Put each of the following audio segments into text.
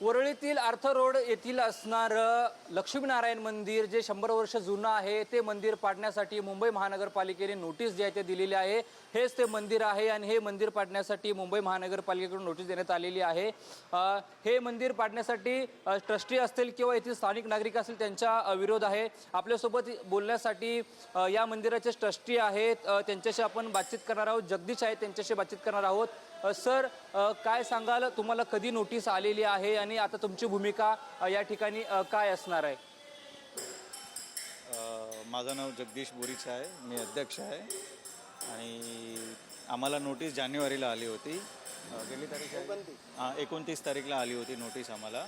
वरळीतील अर्थ रोड येथील असणारं लक्ष्मीनारायण मंदिर जे 100 वर्ष जुनं आहे ते मंदिर पाडण्यासाठी मुंबई महानगरपालिकेने नोटीस जी आहे ते दिलेली आहे। हेच ते मंदिर आहे आणि हे मंदिर पाडण्यासाठी मुंबई महानगरपालिकेकडून नोटीस देण्यात आलेली आहे। हे मंदिर पाडण्यासाठी ट्रस्टी असतील किंवा येथील स्थानिक नागरिक असतील त्यांचा विरोध आहे। आपल्यासोबत बोलण्यासाठी या मंदिराचे ट्रस्टी आहेत, त्यांच्याशी आपण बातचीत करणार आहोत। जगदीश आहेत, त्यांच्याशी बातचीत करणार आहोत। सर, काय सांगाल, तुम्हाला कधी नोटीस आलेली आहे आणि आता तुमची भूमिका या ठिकाणी काय असणार आहे? माझं नाव जगदीश बोरीच आहे, मी अध्यक्ष आहे आणि आम्हाला नोटीस जानेवारीला आली होती। गेली तारीख 29 तारीखला आली होती नोटीस आम्हाला।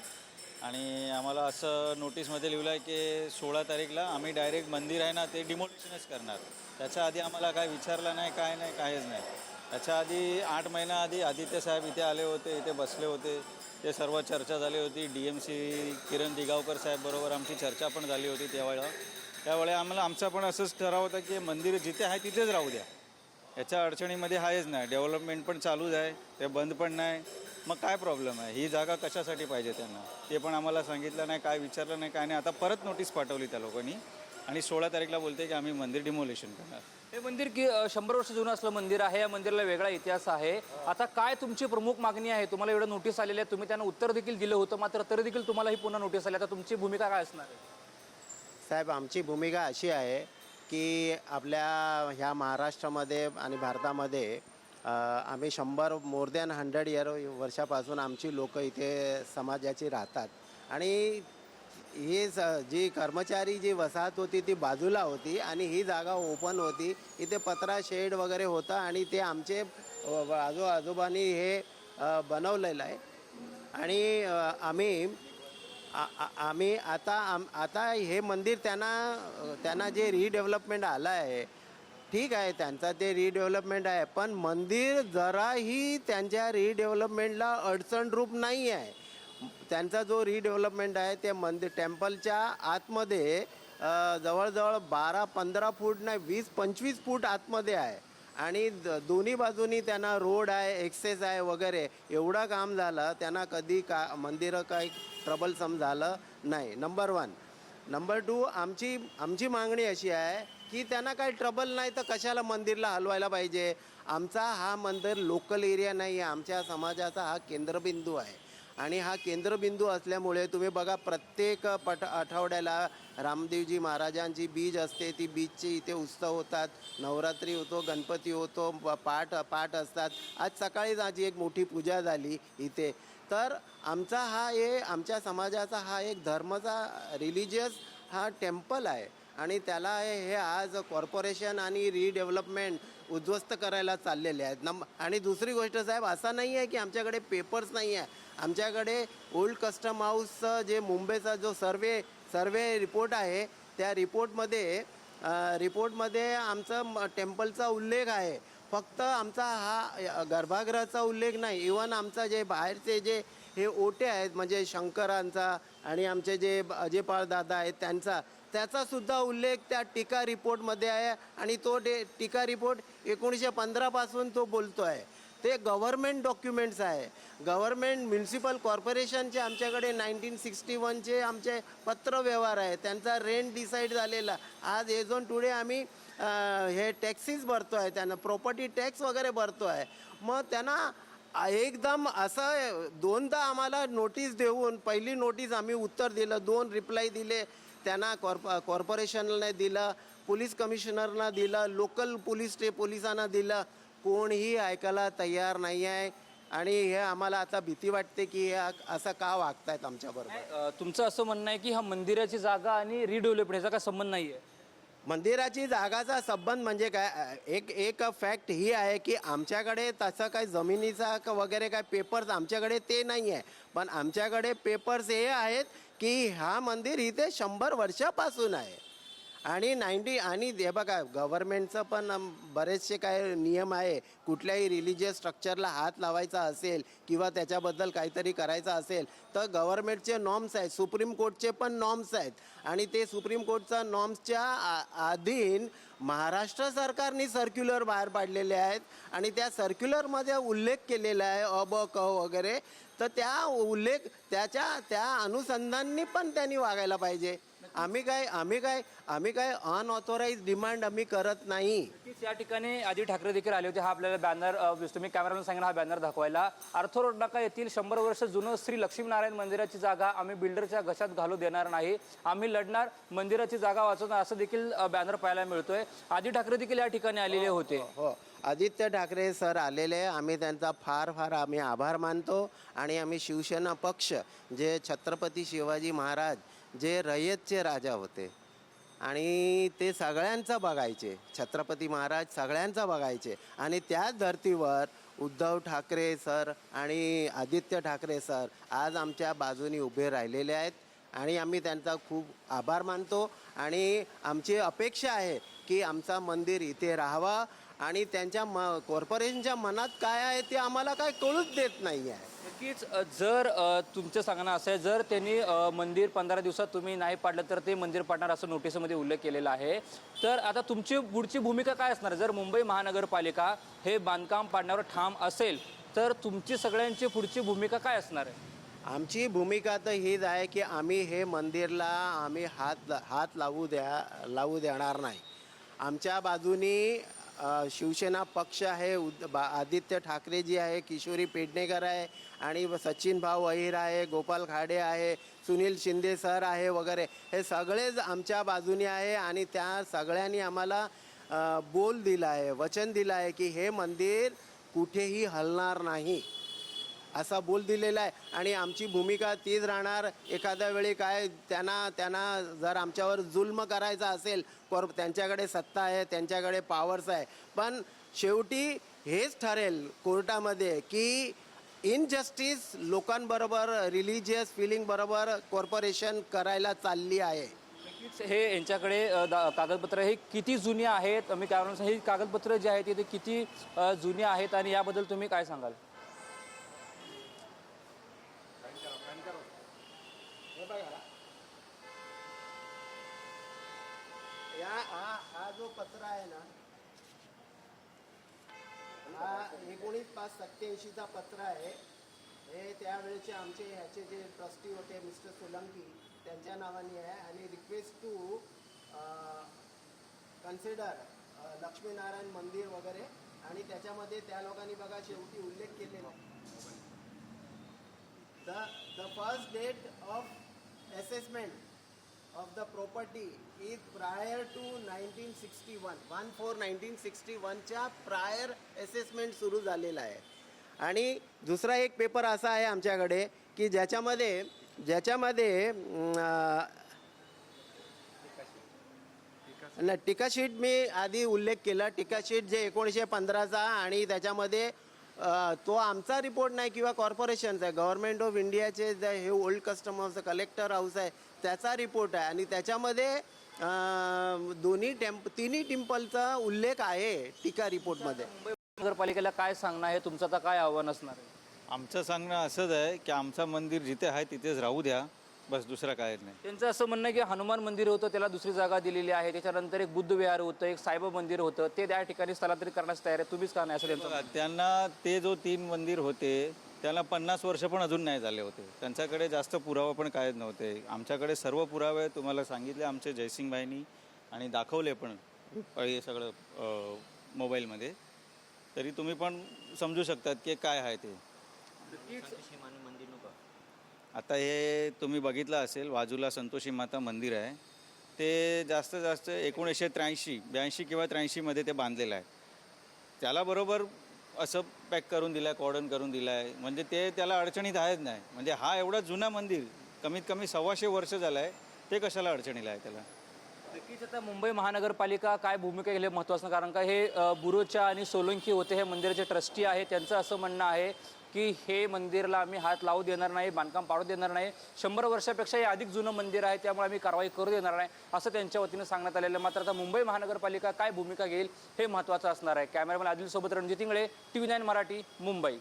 आणि आम्हाला असं नोटीसमध्ये लिहिलं आहे की 16 तारीखला आम्ही डायरेक्ट मंदिर आहे ना ते डिमोलिशनच करणार। त्याच्या आधी आम्हाला काय विचारलं नाही, काय नाही, काहीच नाही। त्याच्या आधी 8 महिना आधी आदित्य साहेब इथे आले होते, इथे बसले होते, ते सर्व चर्चा झाली होती। DMC किरण दिगावकर साहेब बरोबर आमची चर्चा पण झाली होती त्यावेळेला आमचा पण असंच ठराव होता की मंदिर जिथे आहे तिथेच राहू द्या, याच्या अडचणीमध्ये आहेच नाही। डेव्हलपमेंट पण चालूच आहे, ते बंद पण नाही, मग काय प्रॉब्लेम आहे? ही जागा कशासाठी पाहिजे त्यांना ते पण आम्हाला सांगितलं नाही, काय विचारलं नाही, काय नाही। आता परत नोटीस पाठवली त्या लोकांनी आणि 16 तारीखला बोलते की आम्ही मंदिर डिमोलिशन करणार। हे मंदिर 100 वर्ष जुनं असलं मंदिर आहे, या मंदिराला वेगळा इतिहास आहे। आता काय तुमची प्रमुख मागणी आहे? तुम्हाला एवढं नोटीस आलेली आहे, तुम्ही त्यांना उत्तर देखील दिलं होतं, मात्र तरी देखील तुम्हाला ही पुन्हा नोटीस आली। आता तुमची भूमिका काय असणार आहे? साहेब, आमची भूमिका अशी आहे की आपल्या ह्या महाराष्ट्रामध्ये आणि भारतामध्ये आम्ही 100 मोर दॅन 100 वर्षापासून आमची लोक इथे समाजाची राहतात आणि ही जी कर्मचारी जी वसाहत होती ती बाजूला होती आणि ही जागा ओपन होती। इथे पत्रा शेड वगैरे होता आणि ते आमचे आजोबांनी हे बनवलेलं आहे आणि आम्ही आता हे मंदिर त्यांना जे रिडेव्हलपमेंट आलं आहे, ठीक आहे, त्यांचा ते रिडेव्हलपमेंट आहे, पण मंदिर जराही त्यांच्या रिडेव्हलपमेंटला अडचणरूप नाही आहे। त्यांचा जो रिडेव्हलपमेंट आहे ते मंदिर टेम्पलच्या आतमध्ये जवळजवळ 12-15 फूट नाही 20-25 फूट आतमध्ये आहे आणि दोन्ही बाजूनी त्यांना रोड आहे, एक्सेस आहे वगैरे, एवढं काम झालं। त्यांना कधी मंदिरं काही ट्रबलसम झालं नाही, नंबर 1। नंबर 2, आमची मागणी अशी आहे की त्यांना काही ट्रबल नाही तर कशाला मंदिरला हलवायला पाहिजे? आमचा हा मंदिर लोकल एरिया नाही आहे, आमच्या समाजाचा हा केंद्रबिंदू आहे आणि हा केंद्रबिंदू असल्यामुळे तुम्ही बघा, प्रत्येक आठवड्याला रामदेवजी महाराजांची बीज असते, ती बीजचे इथे उत्सव होतात, नवरात्री होतो, गणपती होतो, पाठ असतात। आज सकाळीच एक मोठी पूजा झाली इथे। तर आमच्या समाजाचा हा एक धर्माचा रिलिजियस हा टेम्पल आहे आणि त्याला हे आज कॉर्पोरेशन आणि रिडेव्हलपमेंट उद्ध्वस्त करायला चाललेले आहेत। आणि दुसरी गोष्ट साहेब, असं नाही आहे की आमच्याकडे पेपर्स नाही आहे। आमच्याकडे ओल्ड कस्टम हाऊसचं जे मुंबईचा जो सर्वे रिपोर्ट आहे, त्या रिपोर्टमध्ये आमचं टेम्पलचा उल्लेख आहे। फक्त आमचा हा गर्भगृहाचा उल्लेख नाही, इवन आमचा जे बाहेरचे जे हे ओटे आहेत म्हणजे शंकरांचा आणि आमचे जे अजयपाळ दादा आहेत त्याचासुद्धा उल्लेख त्या टीका रिपोर्टमध्ये आहे आणि तो टीका रिपोर्ट 1915 पासून तो बोलतो आहे। ते गव्हर्मेंट डॉक्युमेंट्स आहे। गव्हर्मेंट म्युन्सिपल कॉर्पोरेशनचे आमच्याकडे 1961चे आमचे पत्रव्यवहार आहे, त्यांचा रेंट डिसाईड झालेला। आज एज ऑन टुडे आम्ही हे टॅक्सीस भरतो आहे, त्यांना प्रॉपर्टी टॅक्स वगैरे भरतो आहे। मग त्यांना एकदम असं 2दा आम्हाला नोटीस देऊन, पहिली नोटीस आम्ही उत्तर दिलं, 2 रिप्लाय दिले त्यांना, कॉर्पोरेशनला दिलं, पोलीस कमिशनरना दिलं, लोकल पोलिसांना दिलं, कोणीही ऐकायला तयार नाही आहे आणि हे आम्हाला आता भीती वाटते की हे असं का वागतायत आमच्याबरोबर। तुमचं असं म्हणणं आहे की हा मंदिराची जागा आणि रिडेव्हलपमेंट याचा काय संबंध नाही आहे? मंदिराची जागाचा संबंध म्हणजे काय, एक फॅक्ट ही आहे की आमच्याकडे तसं काही जमिनीचा वगैरे काय पेपर्स आमच्याकडे ते नाही आहे, पण आमच्याकडे पेपर्स हे आहेत की हा मंदिर इथे 100 वर्षापासून आहे आणि हे बघा, गव्हर्मेंटचं पण बरेचसे काय नियम आहे। कुठल्याही रिलिजियस स्ट्रक्चरला हात लावायचा असेल किंवा त्याच्याबद्दल काहीतरी करायचं असेल तर गव्हर्मेंटचे नॉर्म्स आहेत, सुप्रीम कोर्टचे पण नॉर्म्स आहेत आणि ते सुप्रीम कोर्टचा नॉर्म्सच्या अधीन महाराष्ट्र सरकारने सर्क्युलर बाहेर पाडलेले आहेत आणि त्या सर्क्युलरमध्ये उल्लेख केलेला आहे ब क वगैरे, तर त्या अनुसंधानाने पण त्यांनी वागायला पाहिजे. आम्ही काय अनऑथोराइज डिमांड आम्ही करत नाही. नक्कीच या ठिकाणी आदित्य ठाकरे देखील आले होते. हा आपल्याला बॅनर दिसतो, मी कॅमेरामॅन सांगितलं हा बॅनर दाखवायला. अर्थरोड नाका येथील 100 वर्ष जुनं श्री लक्ष्मीनारायण मंदिराची जागा आम्ही बिल्डरच्या घशात घालू देणार नाही, आम्ही लढणार, मंदिराची जागा वाचवणार, असं देखील बॅनर पाहायला मिळतोय. आदित्य ठाकरे देखील या ठिकाणी आलेले होते. हो, आदित्य ठाकरे सर आलेले, आम्ही त्यांचा फार आम्ही आभार मानतो. आणि आम्ही शिवसेना पक्ष, जे छत्रपती शिवाजी महाराज जे रयतचे राजा होते आणि ते सगळ्यांचं बघायचे, छत्रपती महाराज सगळ्यांचं बघायचे, आणि त्याच धर्तीवर उद्धव ठाकरे सर आणि आदित्य ठाकरे सर आज आमच्या बाजूनी उभे राहिलेले आहेत आणि आम्ही त्यांचा खूप आभार मानतो. आणि आमची अपेक्षा आहे की आमचा मंदिर इथे राहावा आणि त्यांच्या कॉर्पोरेशनच्या मनात काय आहे ते आम्हाला काय कळूच देत नाही आहे. नक्कीच जर तुमचं सांगणं असं आहे, जर त्यांनी मंदिर 15 दिवसात तुम्ही नाही पाडलं तर ते मंदिर पाडणार असं नोटीसमध्ये उल्लेख केलेला आहे. तर आता तुमची पुढची भूमिका काय असणार? जर मुंबई महानगरपालिका हे बांधकाम पाडण्यावर ठाम असेल तर तुमची सगळ्यांची पुढची भूमिका काय असणार आहे? आमची भूमिका तर हीच आहे की आम्ही हे मंदिरला आम्ही हात लावू देणार नाही. आमच्या बाजूनी शिवसेना पक्ष आहे, आदित्य ठाकरेजी आहे, किशोरी पेडणेकर आहे आणि सचिन भाऊ अहिर आहे, गोपाल खाडे आहे, सुनील शिंदे सर आहे वगैरे, हे सगळेच आमच्या बाजूने आहे. आणि त्या सगळ्यांनी आम्हाला बोल दिला आहे, वचन दिलं आहे की हे मंदिर कुठेही हलणार नाही असा बोल दिलेला आहे. आणि आमची भूमिका तीच राहणार. एखाद्या वेळी काय त्यांना जर आमच्यावर जुल्म करायचा असेल, त्यांच्याकडे सत्ता आहे, त्यांच्याकडे पॉवर्स आहे, पण शेवटी हेच ठरेल कोर्टामध्ये की इनजस्टिस लोकांबरोबर, रिलिजियस फिलिंग बरोबर कॉर्पोरेशन करायला चालली आहे. नक्कीच हे यांच्याकडे कागदपत्र हे किती जुनी आहेत? मी काय म्हणून ही कागदपत्र जी आहेत ते किती जुनी आहेत आणि याबद्दल तुम्ही काय सांगाल? हा जो पत्र आहे ना, हा 19/5/87 पत्र आहे. हे त्यावेळेचे आमचे ह्याचे जे ट्रस्टी होते मिस्टर सोलंकी त्यांच्या नावाने आहे. आणि रिक्वेस्ट टू कन्सिडर लक्ष्मीनारायण मंदिर वगैरे, आणि त्याच्यामध्ये त्या लोकांनी बघा शेवटी उल्लेख केलेला आहे, the first date of assessment of the property is prior to 1961, 1/4/1961च्या प्रायर असेसमेंट सुरू झालेला आहे. आणि दुसरा एक पेपर असा आहे आमच्याकडे की ज्याच्यामध्ये टीकाशीट मी आधी उल्लेख केला, टीकाशीट जे 1915चा, आणि त्याच्यामध्ये तो आमचा रिपोर्ट नाही किंवा कॉर्पोरेशनचा आहे, गव्हर्नमेंट ऑफ इंडियाचे हे old custom house collector house आहे त्याचा रिपोर्ट आहे. आणि त्याच्यामध्ये तिन्ही टेम्पलचा उल्लेख आहे टीका रिपोर्टमध्ये. मुंबई महानगरपालिकेला काय सांगणं आहे तुमचं? आता काय आव्हान असणार आहे? आमचं सांगणं असंच आहे की आमचं मंदिर जिथे आहे तिथेच राहू द्या, बस, दुसरं काय नाही. त्यांचं असं म्हणणं आहे की हनुमान मंदिर होतं त्याला दुसरी जागा दिलेली आहे, त्याच्यानंतर एक बुद्ध विहार होतं, एक साईबाबा मंदिर होतं, ते त्या ठिकाणी स्थलांतरित करण्यास तयार आहे, तुम्हीच का नाही असं त्यांचं बघा, त्यांना ते जो 3 मंदिर होते त्याला 50 वर्ष पण अजून नाही झाले होते. त्यांच्याकडे जास्त पुरावा पण काय नव्हते. आमच्याकडे सर्व पुरावे तुम्हाला सांगितले आमचे जयसिंग भाईनी आणि दाखवले पण हे सगळं मोबाईलमध्ये, तरी तुम्ही पण समजू शकतात की काय आहे ते. आता हे तुम्ही बघितलं असेल, बाजूला संतोषी माता मंदिर आहे, ते जास्त 1983-82 किंवा 83मध्ये ते बांधलेलं आहे. त्याला बरोबर असं पॅक करून दिलं आहे, कॉर्डन करून दिलं आहे, म्हणजे ते त्याला अडचणीत आहेच नाही. म्हणजे हा एवढा जुना मंदिर कमीत कमी 125 वर्ष झालं आहे, ते कशाला अडचणीला आहे त्याला? नक्कीच आता मुंबई महानगरपालिका काय भूमिका घेईल महत्त्वाचं, कारण का हे बुरुचा आणि सोलंकी होते, हे मंदिराचे ट्रस्टी आहे, त्यांचं असं म्हणणं आहे की हे मंदिरला आम्ही हात लावू देणार नाही, बांधकाम पाडू देणार नाही, 100 वर्षापेक्षा हे अधिक जुनं मंदिर आहे त्यामुळे आम्ही कारवाई करू देणार नाही असं त्यांच्या वतीनं सांगण्यात आलेलं. मात्र आता मुंबई महानगरपालिका काय भूमिका घेईल हे महत्त्वाचं असणार आहे. कॅमेरामॅन आदिलसोबत रणजित इंगळे, TV9 मराठी, मुंबई.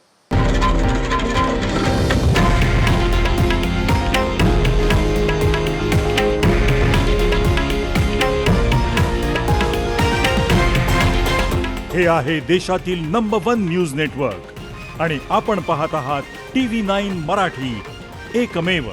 हे आहे देशातील नंबर 1 न्यूज नेटवर्क आणि आपण पाहत आहात TV9 मराठी, एकमेव.